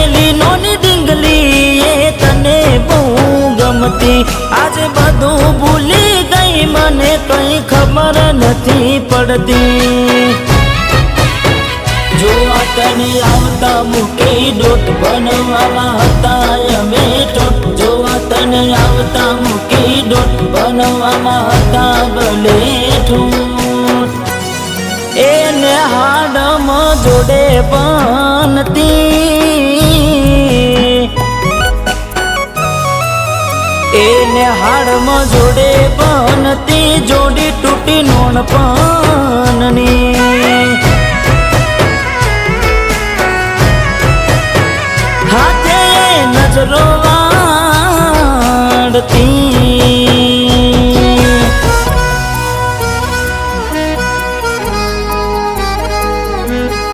પેલી નોની ડીંગલી એ તને બહુ ગમતી આજે બધું ભૂલી ગઈ મને કઈ ખબર નથી પડતી જોવા તને આવતા મૂકી ડોટ બનવાના હતા અમે ઠોઠ જોવા તને આવતા મૂકી ડોટ બનવાના હતા ભલે ઠૂઠ એને હાડમાં જોડે બનતી એને હાડમાં જોડે બનતી જોડી તૂટી નોન પાનની હાથે નજરો